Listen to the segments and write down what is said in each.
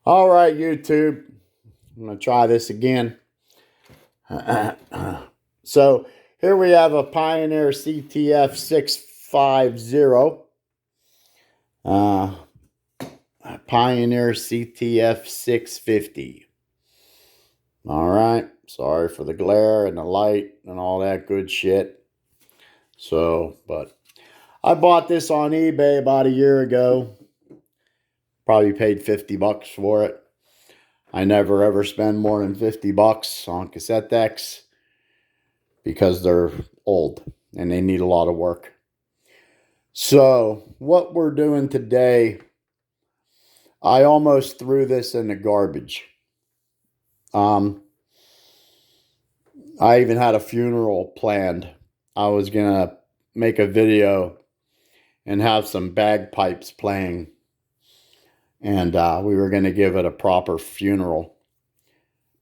All right, YouTube. I'm going to try this again. So here we have a Pioneer CT-F650. Pioneer CT-F650. All right. Sorry for the glare and the light and all that good shit. But I bought this on eBay about a year ago. Probably paid $50 for it. I never ever spend more than $50 on cassette decks because they're old and they need a lot of work. So what we're doing today, I almost threw this in the garbage. I even had a funeral planned. I was gonna make a video and have some bagpipes playing, and we were gonna give it a proper funeral,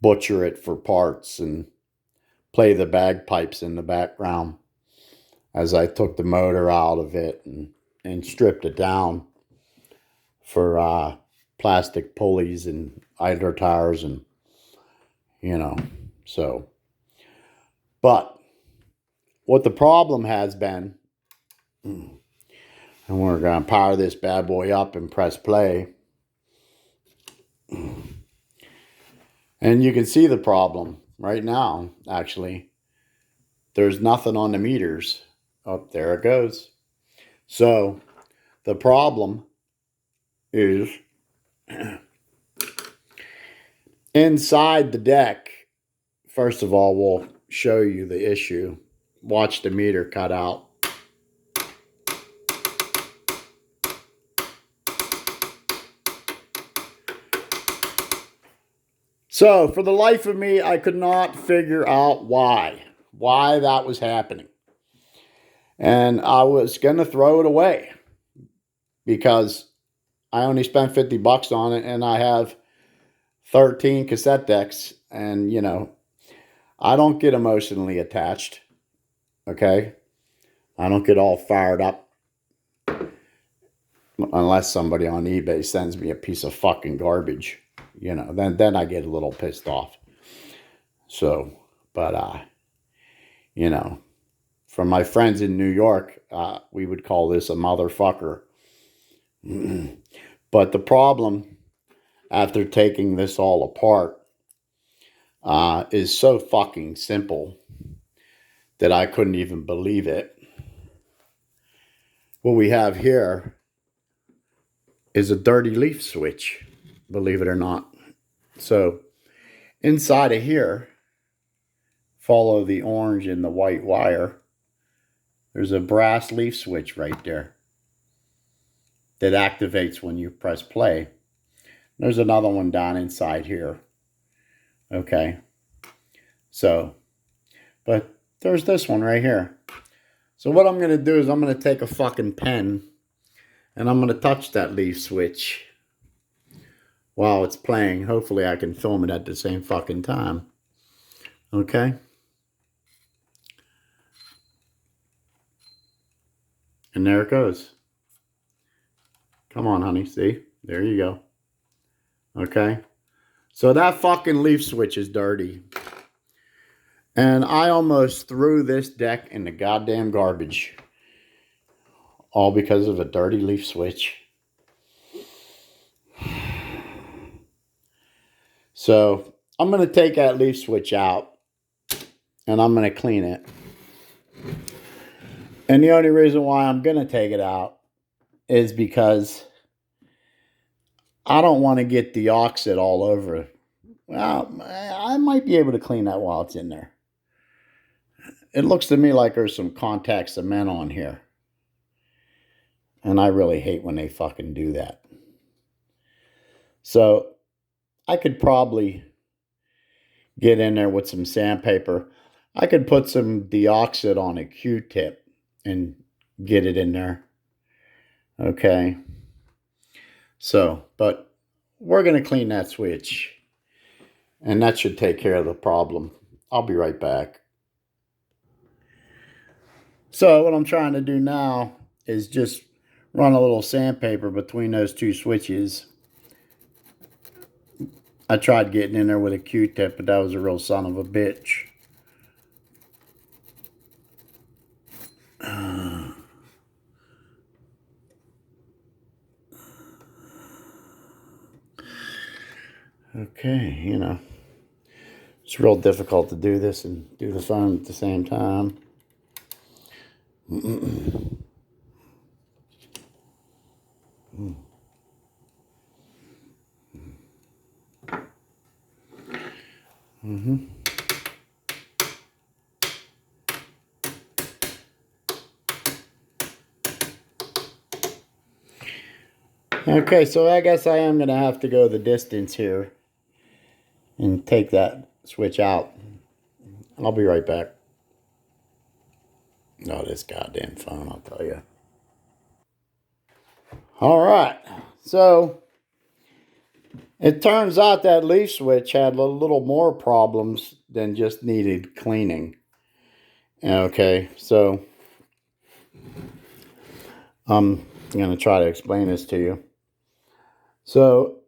butcher it for parts, and play the bagpipes in the background as I took the motor out of it and stripped it down for plastic pulleys and idler tires and, so. But what the problem has been, and we're going to power this bad boy up and press play. And you can see the problem right now, actually. There's nothing on the meters. Oh, there it goes. So the problem is inside the deck. First of all, we'll show you the issue. Watch the meter cut out. So for the life of me, I could not figure out why that was happening. And I was going to throw it away because I only spent $50 on it and I have 13 cassette decks. And, I don't get emotionally attached. Okay? I don't get all fired up unless somebody on eBay sends me a piece of fucking garbage. Then I get a little pissed off. So, but, from my friends in New York, we would call this a motherfucker. But the problem, after taking this all apart, is so fucking simple that I couldn't even believe it. What we have here is a dirty leaf switch, believe it or not. So inside of here, follow the orange and the white wire. There's a brass leaf switch right there that activates when you press play. There's another one down inside here. Okay. So, but there's this one right here. So what I'm going to do is I'm going to take a fucking pen and I'm going to touch that leaf switch while it's playing. Hopefully I can film it at the same fucking time. Okay. And there it goes. Come on, honey. See? There you go. Okay. So that fucking leaf switch is dirty. And I almost threw this deck in the goddamn garbage. All because of a dirty leaf switch. So I'm going to take that leaf switch out. And I'm going to clean it. And the only reason why I'm going to take it out is because I don't want to get the oxide all over. Well, I might be able to clean that while it's in there. It looks to me like there's some contact cement on here. And I really hate when they fucking do that. So I could probably get in there with some sandpaper. I could put some deoxit on a Q-tip and get it in there. Okay. So, but we're going to clean that switch. And that should take care of the problem. I'll be right back. So what I'm trying to do now is just run a little sandpaper between those two switches. I tried getting in there with a Q-tip, but that was a real son of a bitch. Okay, you know, it's real difficult to do this and do the phone at the same time. Okay, so I guess I am going to have to go the distance here and take that switch out. I'll be right back. Oh, this goddamn phone, I'll tell you. All right, so it turns out that leaf switch had a little more problems than just needed cleaning. Okay, so I'm going to try to explain this to you. So,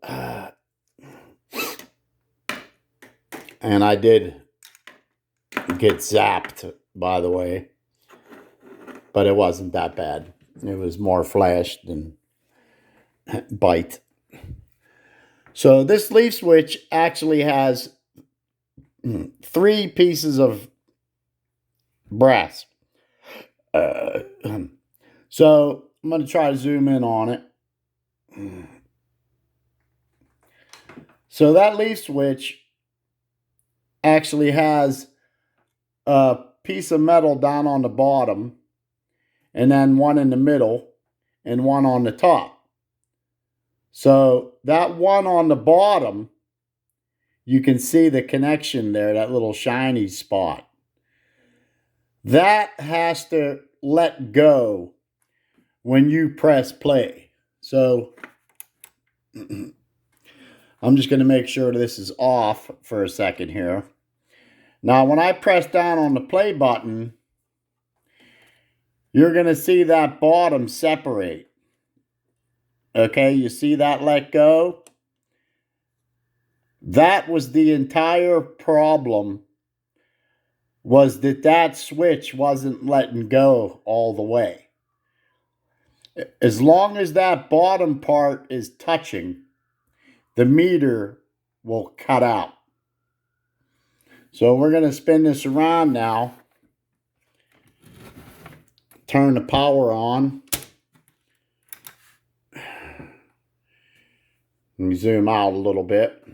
and I did get zapped, by the way, but it wasn't that bad. It was more flash than bite. So this leaf switch actually has 3 pieces of brass. So I'm going to try to zoom in on it. So that leaf switch actually has a piece of metal down on the bottom, and then one in the middle, and one on the top. So that one on the bottom, you can see the connection there, that little shiny spot. That has to let go when you press play. So I'm just going to make sure this is off for a second here. Now, when I press down on the play button, you're going to see that bottom separate. Okay, you see that let go? That was the entire problem, was that switch wasn't letting go all the way. As long as that bottom part is touching, the meter will cut out. So we're going to spin this around now. Turn the power on. Let me zoom out a little bit.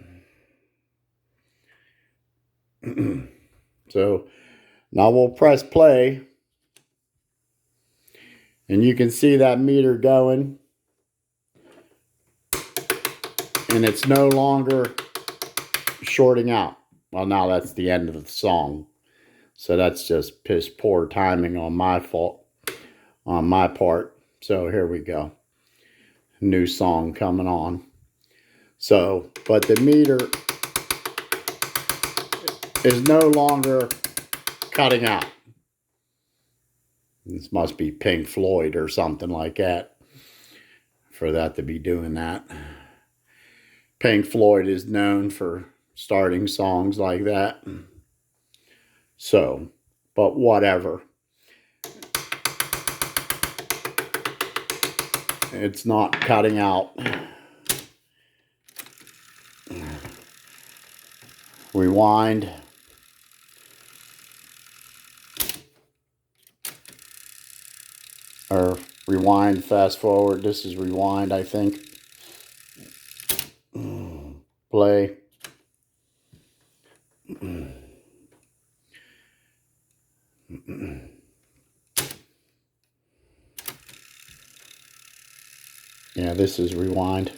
So now we'll press play. And you can see that meter going. And it's no longer shorting out. Well, now that's the end of the song. So that's just piss poor timing on my fault, on my part. So here we go. New song coming on. So, but the meter is no longer cutting out. This must be Pink Floyd or something like that for that to be doing that. Pink Floyd is known for starting songs like that. So, but whatever. It's not cutting out. Rewind. Or rewind, fast forward. This is rewind, I think. Play. Yeah, this is rewind.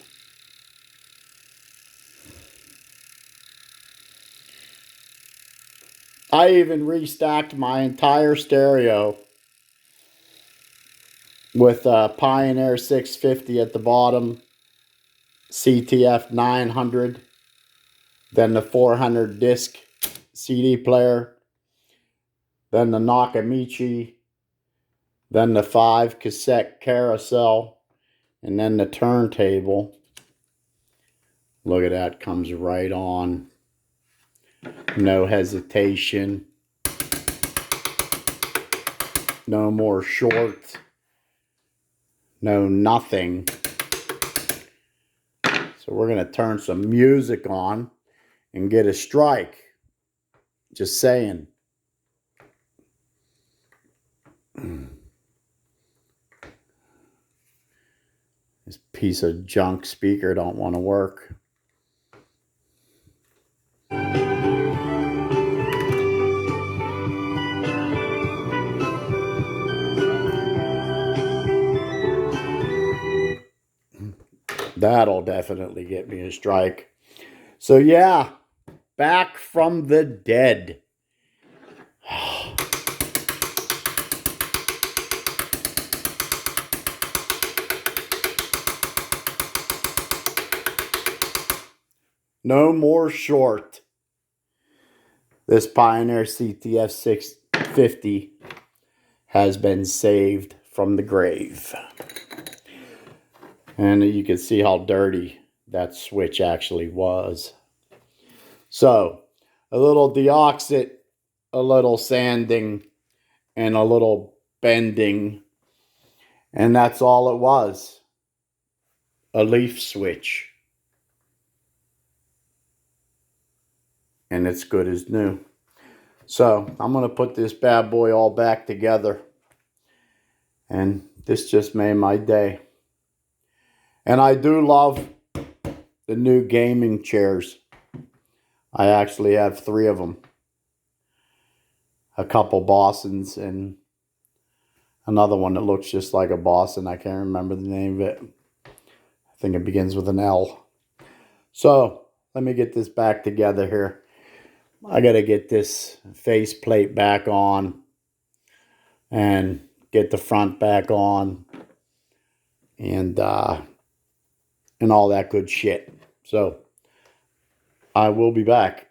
I even restacked my entire stereo with a Pioneer 650 at the bottom, CT-F900, then the 400 disc CD player, then the Nakamichi, then the 5 cassette carousel, and then the turntable. Look at that, comes right on. No hesitation. No more short. No nothing. So we're going to turn some music on and get a strike. Just saying. This piece of junk speaker don't want to work. That'll definitely get me a strike. So yeah, back from the dead. No more short. This Pioneer CT-F650 has been saved from the grave. And you can see how dirty that switch actually was. So, a little deoxit, a little sanding, and a little bending. And that's all it was. A leaf switch. And it's good as new. So, I'm going to put this bad boy all back together. And this just made my day. And I do love the new gaming chairs. I actually have 3 of them. A couple Bosons and another one that looks just like a Boson. I can't remember the name of it. I think it begins with an L. So, let me get this back together here. I got to get this face plate back on and get the front back on and all that good shit. So, I will be back.